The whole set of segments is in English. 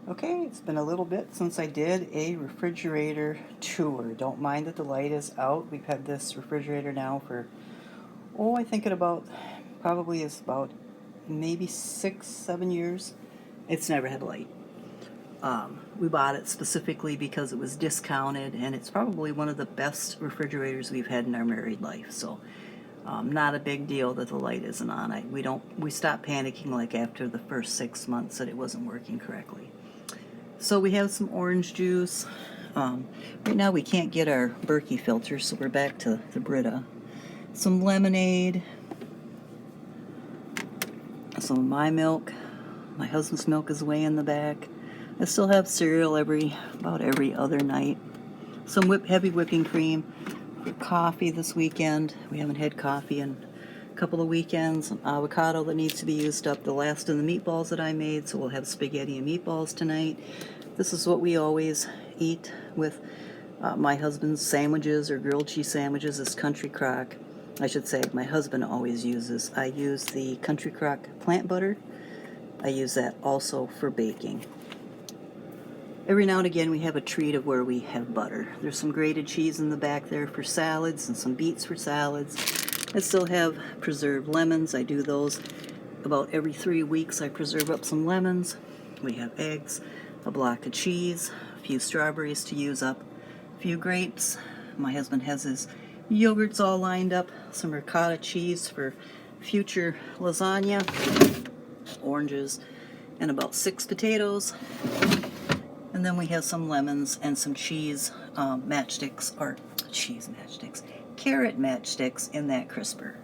Okay, it's been a little bit since I did a refrigerator tour. Don't mind that the light is out. We've had this refrigerator now for, I think probably is about maybe 6, 7 years. It's never had light. We bought it specifically because it was discounted, and it's probably one of the best refrigerators we've had in our married life. So, not a big deal that the light isn't on. We stopped panicking like after the first 6 months that it wasn't working correctly. So we have some orange juice. Right now we can't get our Berkey filter, so we're back to the Brita. Some lemonade. Some of my milk. My husband's milk is way in the back. I still have cereal about every other night. Some heavy whipping cream. Coffee this weekend. We haven't had coffee in a couple of weekends. Some avocado that needs to be used up. The last of the meatballs that I made, so we'll have spaghetti and meatballs tonight. This is what we always eat with my husband's sandwiches or grilled cheese sandwiches, is Country Crock. I should say my husband always uses. I use the Country Crock plant butter. I use that also for baking. Every now and again we have a treat of where we have butter. There's some grated cheese in the back there for salads and some beets for salads. I still have preserved lemons. I do those about every 3 weeks. I preserve up some lemons. We have eggs, a block of cheese, a few strawberries to use up, a few grapes. My husband has his yogurts all lined up, some ricotta cheese for future lasagna, oranges, and about 6 potatoes. And then we have some lemons and some cheese carrot matchsticks in that crisper.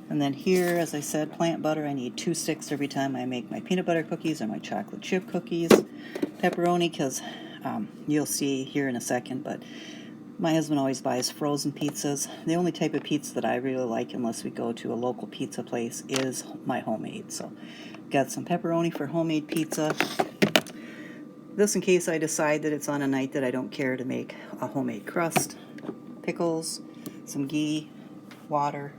And then here, as I said, plant butter. I need 2 sticks every time I make my peanut butter cookies or my chocolate chip cookies. Pepperoni, because you'll see here in a second, but my husband always buys frozen pizzas. The only type of pizza that I really like, unless we go to a local pizza place, is my homemade. So got some pepperoni for homemade pizza. This in case I decide that it's on a night that I don't care to make a homemade crust. Pickles, some ghee, water,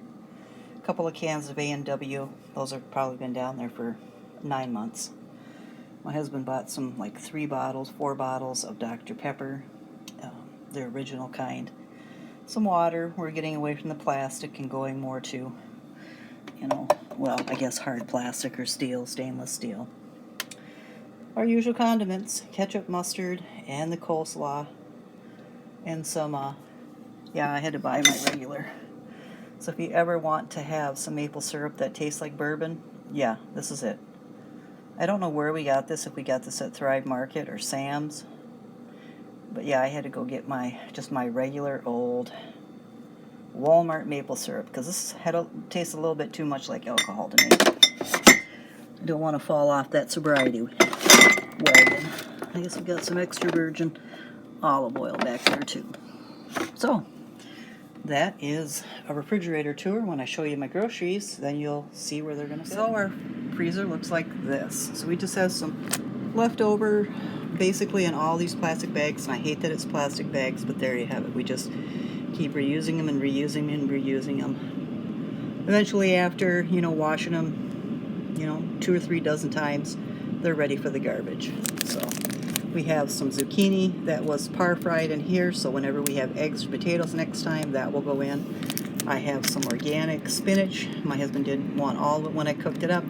a couple of cans of A&W. Those have probably been down there for 9 months. My husband bought some 4 bottles of Dr. Pepper, the original kind. Some water. We're getting away from the plastic and going more to, I guess hard plastic or stainless steel. Our usual condiments, ketchup, mustard, and the coleslaw, and some, I had to buy my regular. So if you ever want to have some maple syrup that tastes like bourbon, yeah, this is it. I don't know where we got this, if we got this at Thrive Market or Sam's, but yeah, I had to go get my regular old Walmart maple syrup, because this tastes a little bit too much like alcohol to me. I don't want to fall off that sobriety wagon. I guess we got some extra virgin olive oil back there too. So that is a refrigerator tour. When I show you my groceries, then you'll see where they're going to sit. So our freezer looks like this. So we just have some leftover, basically in all these plastic bags. And I hate that it's plastic bags, but there you have it. We just keep reusing them and reusing them and reusing them. Eventually, after washing them 2 or 3 dozen times, they're ready for the garbage. So we have some zucchini that was par fried in here, so whenever we have eggs or potatoes next time, that will go in. I have some organic spinach. My husband didn't want all of it when I cooked it up,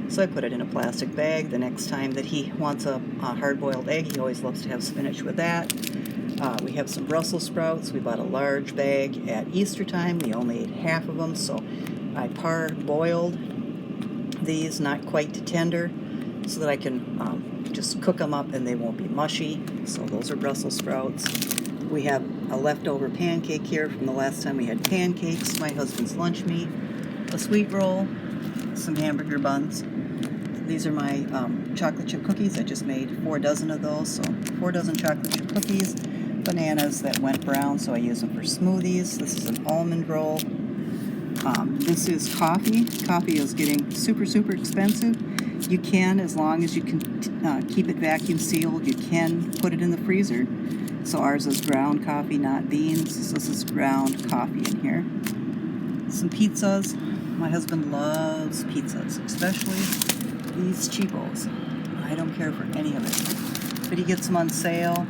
so I put it in a plastic bag. The next time that he wants a hard-boiled egg, he always loves to have spinach with that. We have some Brussels sprouts. We bought a large bag at Easter time. We only ate half of them, so I par-boiled these, not quite to tender, so that I can just cook them up and they won't be mushy. So those are Brussels sprouts. We have a leftover pancake here from the last time we had pancakes, my husband's lunch meat, a sweet roll, some hamburger buns. These are my chocolate chip cookies. I just made 4 dozen of those, so 4 dozen chocolate chip cookies. Bananas that went brown, so I use them for smoothies. This is an almond roll. This is coffee. Coffee is getting super, super expensive. You can, as long as you can keep it vacuum sealed, you can put it in the freezer. So ours is ground coffee, not beans. So this is ground coffee in here. Some pizzas. My husband loves pizzas, especially these cheapos. I don't care for any of it. But he gets them on sale,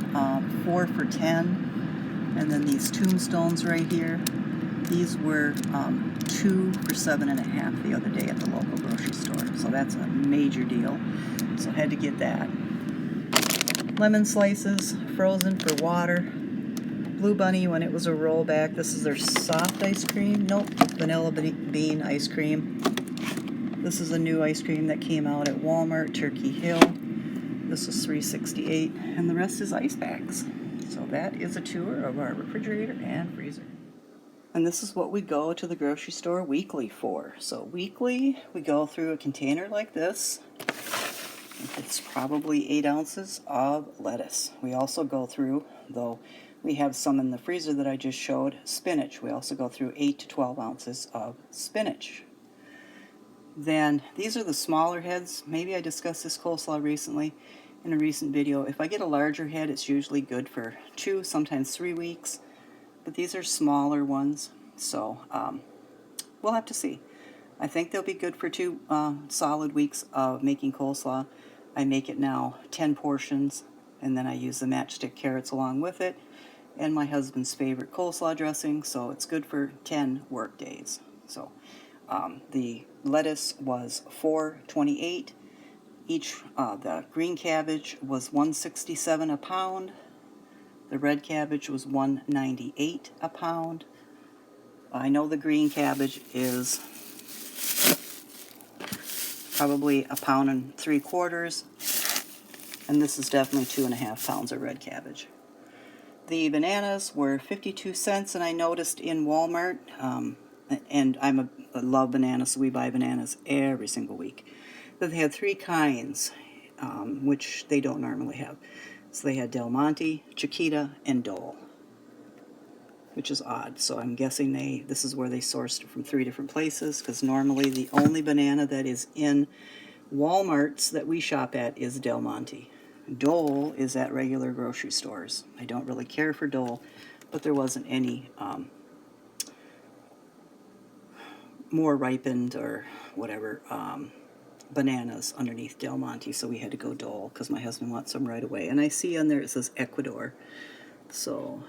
4 for $10. And then these tombstones right here, these were 2 for $7.50 the other day at the local grocery store. So that's a major deal. So I had to get that. Lemon slices, frozen for water. Blue Bunny when it was a rollback. This is their soft ice cream. Nope, vanilla bean ice cream. This is a new ice cream that came out at Walmart, Turkey Hill. This is $3.68, and the rest is ice packs. So that is a tour of our refrigerator and freezer. And this is what we go to the grocery store weekly for. So weekly, we go through a container like this. It's probably 8 ounces of lettuce. We also go through, though we have some in the freezer that I just showed, spinach. We also go through 8 to 12 ounces of spinach. Then these are the smaller heads. Maybe I discussed this coleslaw recently in a recent video. If I get a larger head, it's usually good for 2, sometimes 3 weeks. But these are smaller ones, so we'll have to see. I think they'll be good for 2 solid weeks of making coleslaw. I make it now 10 portions, and then I use the matchstick carrots along with it, and my husband's favorite coleslaw dressing, so it's good for 10 work days. So the lettuce was $4.28 each. The green cabbage was $1.67 a pound. The red cabbage was $1.98 a pound. I know the green cabbage is probably 1.75 pounds, and this is definitely 2.5 pounds of red cabbage. The bananas were 52 cents, and I noticed in Walmart, and I love bananas, so we buy bananas every single week, that they had 3 kinds, which they don't normally have. So they had Del Monte, Chiquita, and Dole, which is odd. So I'm guessing this is where they sourced it from 3 different places, because normally the only banana that is in Walmarts that we shop at is Del Monte. Dole is at regular grocery stores. I don't really care for Dole, but there wasn't any more ripened or whatever bananas underneath Del Monte, so we had to go Dole because my husband wants some right away. And I see on there it says Ecuador, so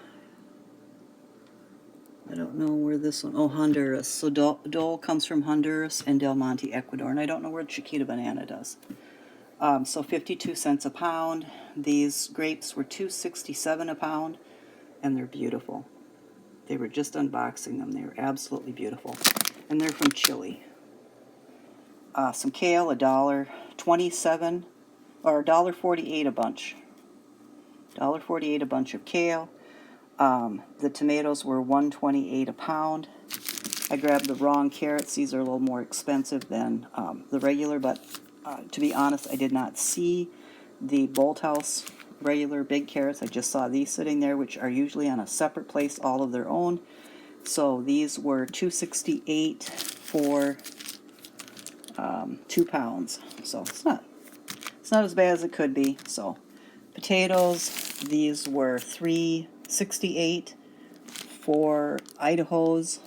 I don't know where this one, oh, Honduras. So Dole comes from Honduras and Del Monte, Ecuador, and I don't know where Chiquita banana does. So 52 cents a pound. These grapes were $2.67 a pound, and they're beautiful. They were just unboxing them. They were absolutely beautiful, and they're from Chile. Some kale, $1.27 or $1.48 a bunch. $1.48 a bunch of kale. The tomatoes were $1.28 a pound. I grabbed the wrong carrots. These are a little more expensive than the regular, but to be honest, I did not see the Bolt House regular big carrots. I just saw these sitting there, which are usually on a separate place, all of their own. So these were $2.68 for 2 pounds. So it's not as bad as it could be. So potatoes, these were $3.68 for Idaho's.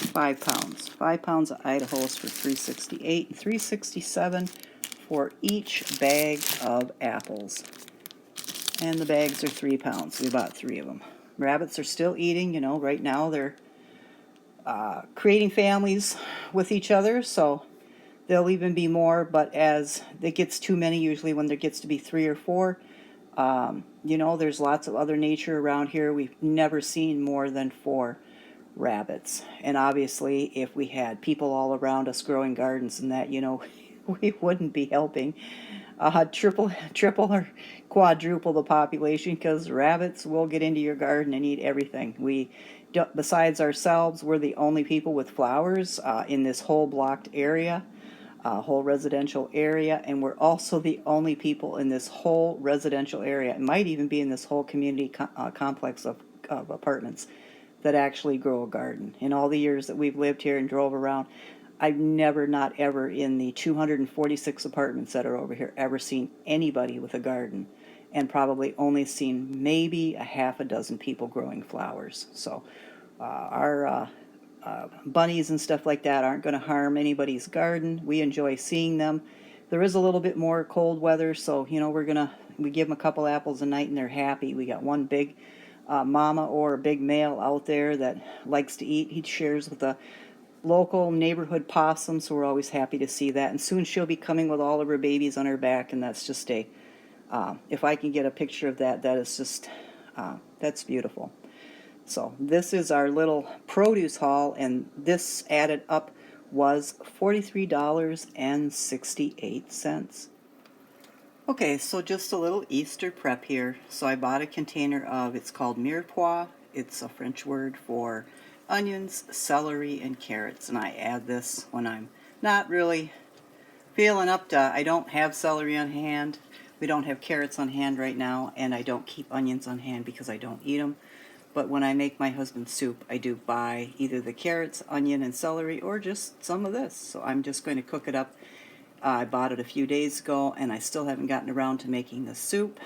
5 pounds. 5 pounds of Idaho's for $3.68. $3.67 for each bag of apples. And the bags are 3 pounds. We bought 3 of them. Rabbits are still eating. You know, right now they're creating families with each other, so there'll even be more, but as it gets too many, usually when there gets to be 3 or 4, you know, there's lots of other nature around here. We've never seen more than 4 rabbits. And obviously, if we had people all around us growing gardens and that, you know, we wouldn't be helping triple or quadruple the population, because rabbits will get into your garden and eat everything. We don't, besides ourselves, we're the only people with flowers in this whole blocked area, whole residential area, and we're also the only people in this whole residential area. It might even be in this whole community complex of apartments that actually grow a garden. In all the years that we've lived here and drove around, I've never, not ever, in the 246 apartments that are over here, ever seen anybody with a garden, and probably only seen maybe a half a dozen people growing flowers. So our bunnies and stuff like that aren't going to harm anybody's garden. We enjoy seeing them. There is a little bit more cold weather, so we give them a couple apples a night and they're happy. We got one big mama or a big male out there that likes to eat. He shares with the local neighborhood possum, so we're always happy to see that. And soon she'll be coming with all of her babies on her back, and that's just if I can get a picture of that, that is just, that's beautiful. So this is our little produce haul, and this added up was $43.68. Okay, so just a little Easter prep here. So I bought a container of, it's called mirepoix. It's a French word for onions, celery, and carrots. And I add this when I'm not really feeling up to, I don't have celery on hand. We don't have carrots on hand right now, and I don't keep onions on hand because I don't eat them. But when I make my husband's soup, I do buy either the carrots, onion, and celery, or just some of this. So I'm just going to cook it up. I bought it a few days ago, and I still haven't gotten around to making the soup.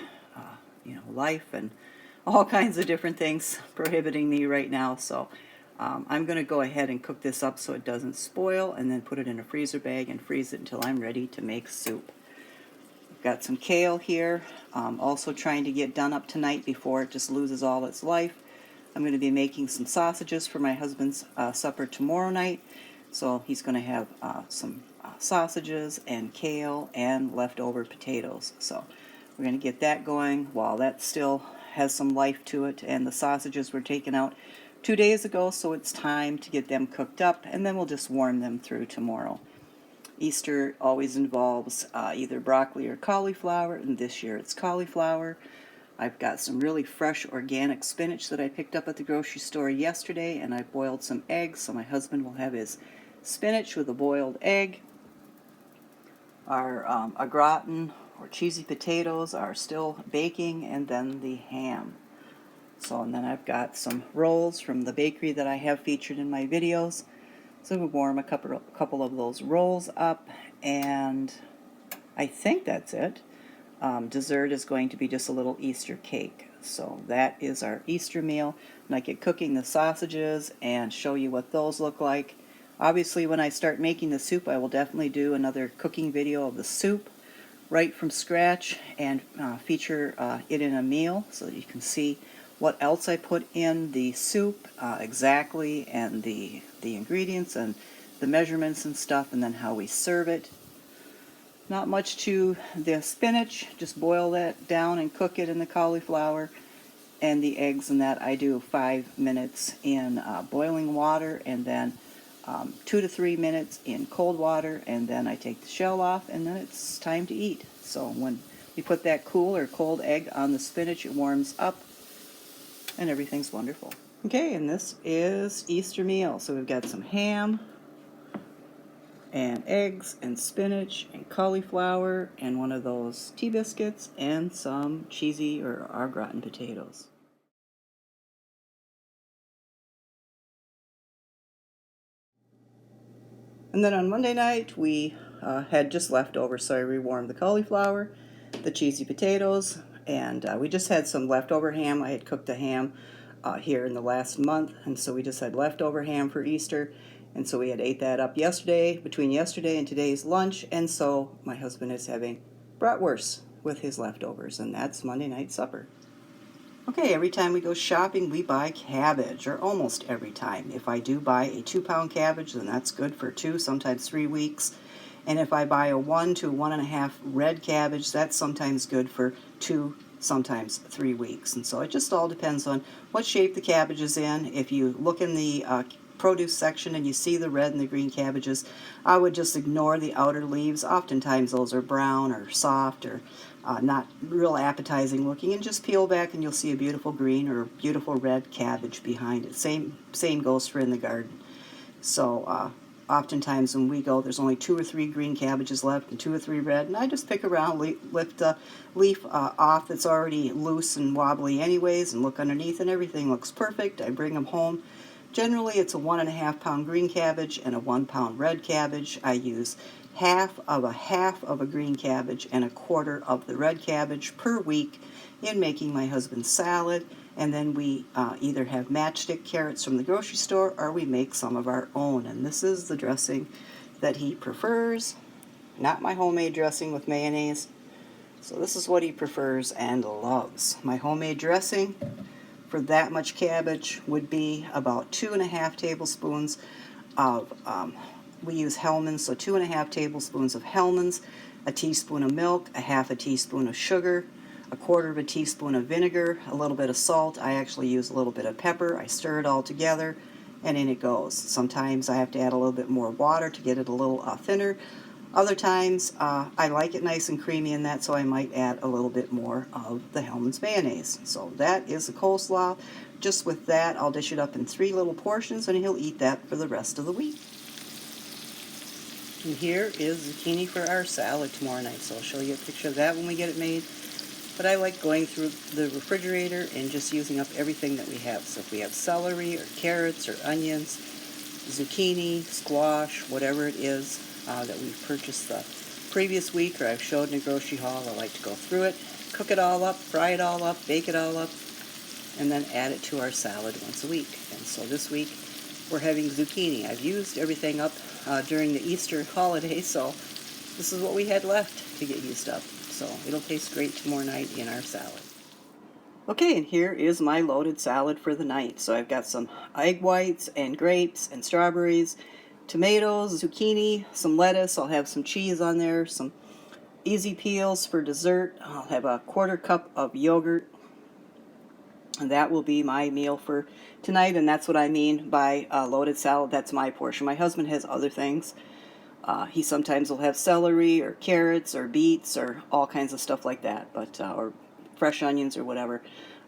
Life and all kinds of different things prohibiting me right now. So I'm going to go ahead and cook this up so it doesn't spoil, and then put it in a freezer bag and freeze it until I'm ready to make soup. I've got some kale here. Also trying to get done up tonight before it just loses all its life. I'm going to be making some sausages for my husband's supper tomorrow night. So he's going to have some sausages and kale and leftover potatoes. So we're going to get that going while that still has some life to it. And the sausages were taken out 2 days ago, so it's time to get them cooked up, and then we'll just warm them through tomorrow. Easter always involves either broccoli or cauliflower, and this year it's cauliflower. I've got some really fresh organic spinach that I picked up at the grocery store yesterday, and I boiled some eggs, so my husband will have his spinach with a boiled egg. Our au gratin or cheesy potatoes are still baking, and then the ham. And then I've got some rolls from the bakery that I have featured in my videos. So we'll warm a couple of those rolls up, and I think that's it. Dessert is going to be just a little Easter cake. So that is our Easter meal. And I get cooking the sausages and show you what those look like. Obviously, when I start making the soup, I will definitely do another cooking video of the soup right from scratch and feature it in a meal so that you can see what else I put in the soup exactly, and the ingredients and the measurements and stuff, and then how we serve it. Not much to the spinach, just boil that down and cook it in the cauliflower, and the eggs and that I do 5 minutes in boiling water, and then 2 to 3 minutes in cold water, and then I take the shell off, and then it's time to eat. So when we put that cool or cold egg on the spinach, it warms up, and everything's wonderful. Okay, and this is Easter meal. So we've got some ham, and eggs, and spinach, and cauliflower, and one of those tea biscuits, and some cheesy or au gratin potatoes. And then on Monday night, we had just leftovers, so I rewarmed the cauliflower, the cheesy potatoes, and we just had some leftover ham. I had cooked the ham here in the last month, and so we just had leftover ham for Easter. And so we had ate that up yesterday, between yesterday and today's lunch, and so my husband is having bratwurst with his leftovers, and that's Monday night supper. Okay, every time we go shopping, we buy cabbage, or almost every time. If I do buy a 2-pound cabbage, then that's good for 2, sometimes 3 weeks. And if I buy a 1 to 1.5 red cabbage, that's sometimes good for 2, sometimes 3 weeks. And so it just all depends on what shape the cabbage is in. If you look in the produce section and you see the red and the green cabbages, I would just ignore the outer leaves. Oftentimes those are brown or soft or not real appetizing looking, and just peel back and you'll see a beautiful green or beautiful red cabbage behind it. Same goes for in the garden. So oftentimes when we go, there's only 2 or 3 green cabbages left and 2 or 3 red, and I just pick around, lift the leaf off that's already loose and wobbly anyways, and look underneath, and everything looks perfect. I bring them home. Generally, it's a 1.5-pound green cabbage and a 1-pound red cabbage. I use half of a green cabbage and 1/4 of the red cabbage per week in making my husband's salad. And then we either have matchstick carrots from the grocery store, or we make some of our own. And this is the dressing that he prefers, not my homemade dressing with mayonnaise. So this is what he prefers and loves. My homemade dressing for that much cabbage would be about 2.5 tablespoons of, we use Hellmann's, so 2.5 tablespoons of Hellmann's, a teaspoon of milk, a half a teaspoon of sugar, a quarter of a teaspoon of vinegar, a little bit of salt. I actually use a little bit of pepper. I stir it all together, and in it goes. Sometimes I have to add a little bit more water to get it a little thinner. Other times I like it nice and creamy in that, so I might add a little bit more of the Hellmann's mayonnaise. So that is the coleslaw. Just with that, I'll dish it up in 3 little portions, and he'll eat that for the rest of the week. And here is zucchini for our salad tomorrow night, so I'll show you a picture of that when we get it made. But I like going through the refrigerator and just using up everything that we have. So if we have celery or carrots or onions, zucchini, squash, whatever it is that we've purchased the previous week or I've showed in a grocery haul, I like to go through it, cook it all up, fry it all up, bake it all up, and then add it to our salad once a week. And so this week we're having zucchini. I've used everything up during the Easter holiday, so this is what we had left to get used up. So it'll taste great tomorrow night in our salad. Okay, and here is my loaded salad for the night. So I've got some egg whites and grapes and strawberries, tomatoes, zucchini, some lettuce. I'll have some cheese on there, some easy peels for dessert. I'll have a 1/4 cup of yogurt. And that will be my meal for tonight, and that's what I mean by loaded salad. That's my portion. My husband has other things. He sometimes will have celery or carrots or beets or all kinds of stuff like that, but or fresh onions or whatever.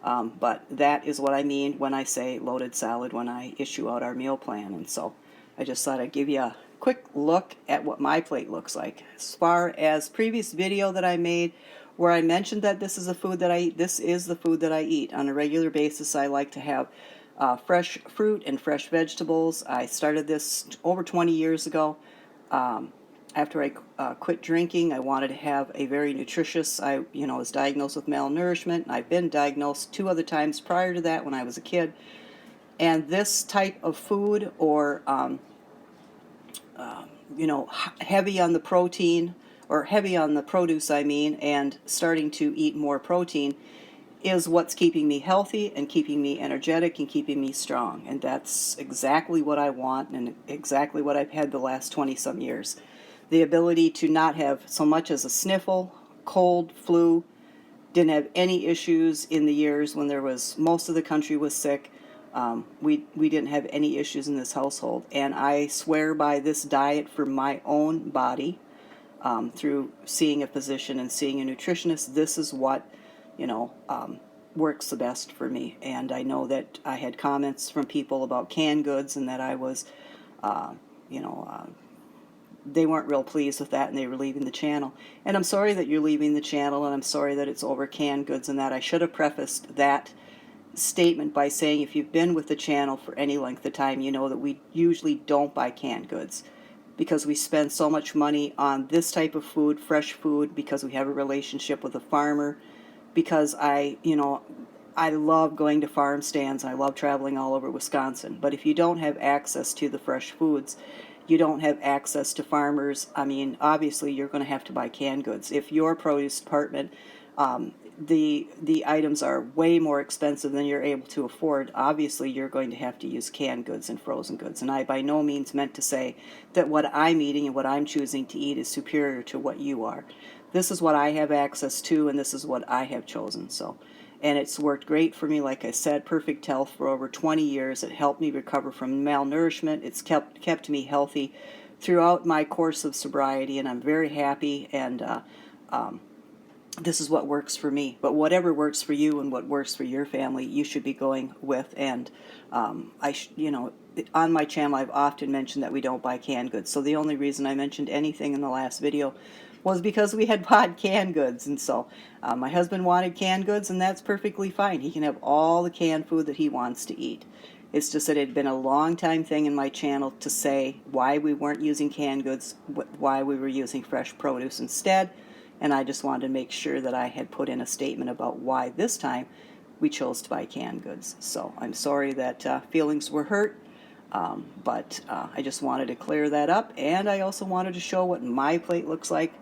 But that is what I mean when I say loaded salad when I issue out our meal plan. And so I just thought I'd give you a quick look at what my plate looks like. As far as previous video that I made where I mentioned that this is the food that I eat, this is the food that I eat. On a regular basis, I like to have fresh fruit and fresh vegetables. I started this over 20 years ago. After I quit drinking, I wanted to have a very nutritious, I was diagnosed with malnourishment, and I've been diagnosed 2 other times prior to that when I was a kid. And this type of food, or, heavy on the protein, or heavy on the produce, and starting to eat more protein, is what's keeping me healthy and keeping me energetic and keeping me strong. And that's exactly what I want and exactly what I've had the last 20-some years. The ability to not have so much as a sniffle, cold, flu, didn't have any issues in the years when most of the country was sick. We didn't have any issues in this household. And I swear by this diet for my own body, through seeing a physician and seeing a nutritionist. This is what works the best for me. And I know that I had comments from people about canned goods and that I was, they weren't real pleased with that and they were leaving the channel. And I'm sorry that you're leaving the channel, and I'm sorry that it's over canned goods and that. I should have prefaced that statement by saying if you've been with the channel for any length of time, you know that we usually don't buy canned goods because we spend so much money on this type of food, fresh food, because we have a relationship with a farmer, because I love going to farm stands. I love traveling all over Wisconsin. But if you don't have access to the fresh foods, you don't have access to farmers, obviously you're going to have to buy canned goods. If your produce department, the items are way more expensive than you're able to afford, obviously you're going to have to use canned goods and frozen goods. And I by no means meant to say that what I'm eating and what I'm choosing to eat is superior to what you are. This is what I have access to, and this is what I have chosen. And it's worked great for me. Like I said, perfect health for over 20 years. It helped me recover from malnourishment. It's kept me healthy throughout my course of sobriety, and I'm very happy. And this is what works for me. But whatever works for you and what works for your family, you should be going with. And on my channel, I've often mentioned that we don't buy canned goods. So the only reason I mentioned anything in the last video was because we had bought canned goods. And so my husband wanted canned goods, and that's perfectly fine. He can have all the canned food that he wants to eat. It's just that it had been a long time thing in my channel to say why we weren't using canned goods, why we were using fresh produce instead. And I just wanted to make sure that I had put in a statement about why this time we chose to buy canned goods. So I'm sorry that feelings were hurt, but I just wanted to clear that up, and I also wanted to show what my plate looks like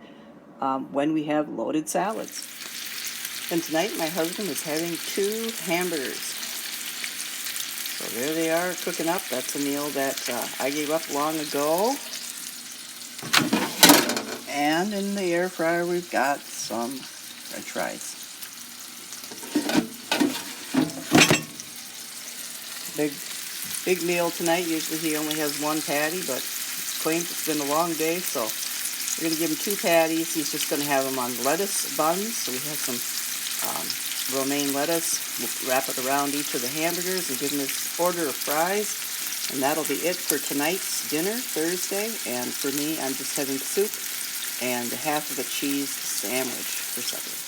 when we have loaded salads. And tonight my husband is having 2 hamburgers. So there they are cooking up. That's a meal that I gave up long ago. And in the air fryer we've got some French fries. Big meal tonight. Usually he only has 1 patty, but he claims it's been a long day, so we're going to give him 2 patties. He's just going to have them on lettuce buns. So we have some romaine lettuce. We'll wrap it around each of the hamburgers and give him his order of fries. And that'll be it for tonight's dinner, Thursday. And for me, I'm just having soup and half of a cheese sandwich for supper.